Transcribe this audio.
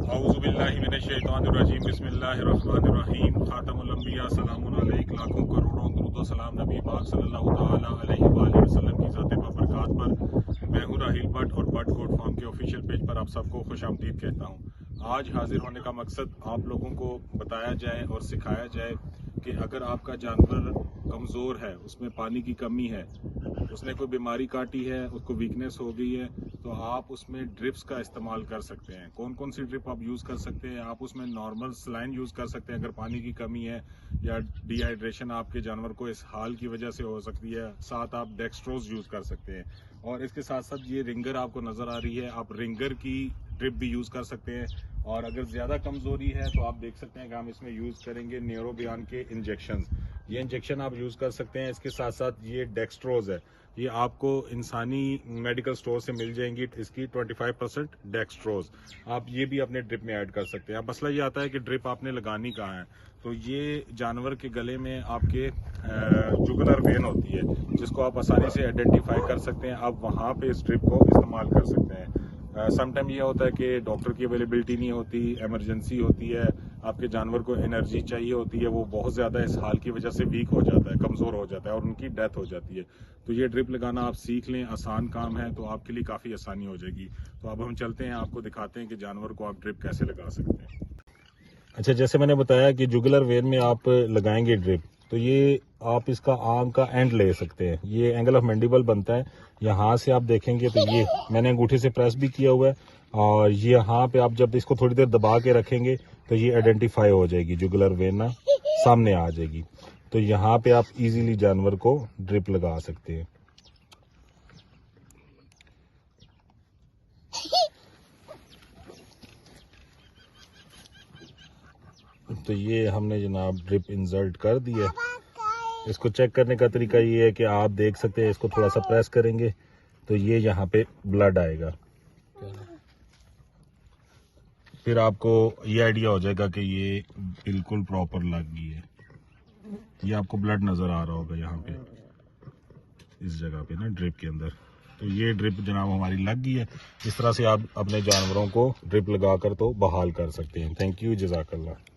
औज़ुबिल्लाहिमिनश्शैतानिर्रजीम बिस्मिल्लाहिर्रहमानिर्रहीम खातमुल अंबिया सलामुन अलैक लाखों करोड़ों दुरूद व सलाम नबी पाक सल्लल्लाहु तआला अलैहि वसल्लम की ज़ात बरकात पर। मैं हूँ राहिल भट्ट और भट्ट गोट फार्म के ऑफिशियल पेज पर आप सबको खुशामदीद कहता हूँ। आज हाजिर होने का मकसद आप लोगों को बताया जाए और सिखाया जाए कि अगर आपका जानवर कमज़ोर है, उसमें पानी की कमी है, उसने कोई बीमारी काटी है, उसको वीकनेस हो गई है, तो आप उसमें ड्रिप्स का इस्तेमाल कर सकते हैं। कौन कौन सी ड्रिप आप यूज़ कर सकते हैं? आप उसमें नॉर्मल सलाइन यूज़ कर सकते हैं अगर पानी की कमी है या डिहाइड्रेशन आपके जानवर को इस हाल की वजह से हो सकती है। साथ आप डेक्स्ट्रोज यूज़ कर सकते हैं और इसके साथ साथ ये रिंगर आपको नज़र आ रही है, आप रिंगर की ड्रिप भी यूज़ कर सकते हैं। और अगर ज़्यादा कमज़ोरी है तो आप देख सकते हैं कि हम इसमें यूज़ करेंगे न्यूरोबियान के इंजेक्शन। ये इंजेक्शन आप यूज़ कर सकते हैं। इसके साथ साथ ये डेक्स्ट्रोज है, ये आपको इंसानी मेडिकल स्टोर से मिल जाएंगी। इसकी 25% डेक्स्ट्रोज आप ये भी अपने ड्रिप में ऐड कर सकते हैं। अब मसला ये आता है कि ड्रिप आपने लगानी कहाँ है, तो ये जानवर के गले में आपके जुगुलर वेन होती है जिसको आप आसानी से आइडेंटिफाई कर सकते हैं। आप वहाँ पे इस ड्रिप को इस्तेमाल कर सकते हैं। समटाइम ये होता है कि डॉक्टर की अवेलेबिलिटी नहीं होती, इमरजेंसी होती है, आपके जानवर को एनर्जी चाहिए होती है, वो बहुत ज़्यादा इस हाल की वजह से वीक हो जाता है, कमज़ोर हो जाता है और उनकी डेथ हो जाती है। तो ये ड्रिप लगाना आप सीख लें, आसान काम है, तो आपके लिए काफ़ी आसानी हो जाएगी। तो अब हम चलते हैं, आपको दिखाते हैं कि जानवर को आप ड्रिप कैसे लगा सकते हैं। अच्छा, जैसे मैंने बताया कि जुगुलर वेन में आप लगाएंगे ड्रिप, तो ये आप इसका आर्म का एंड ले सकते हैं। ये एंगल ऑफ मैंडिबल बनता है। यहाँ से आप देखेंगे तो ये मैंने अंगूठे से प्रेस भी किया हुआ है और ये यहाँ पे आप जब इसको थोड़ी देर दबा के रखेंगे तो ये आइडेंटिफाई हो जाएगी, जुगुलर वेन ना सामने आ जाएगी। तो यहाँ पे आप इजीली जानवर को ड्रिप लगा सकते हैं। तो ये हमने जनाब ड्रिप इंसर्ट कर दिया। इसको चेक करने का तरीका ये है कि आप देख सकते हैं, इसको थोड़ा सा प्रेस करेंगे तो ये यहाँ पे ब्लड आएगा। फिर आपको ये आइडिया हो जाएगा कि ये बिल्कुल प्रॉपर लग गई है। ये आपको ब्लड नज़र आ रहा होगा यहाँ पे इस जगह पे ना ड्रिप के अंदर। तो ये ड्रिप जनाब हमारी लग गई है। इस तरह से आप अपने जानवरों को ड्रिप लगाकर तो बहाल कर सकते हैं। थैंक यू, जज़ाकल्लाह।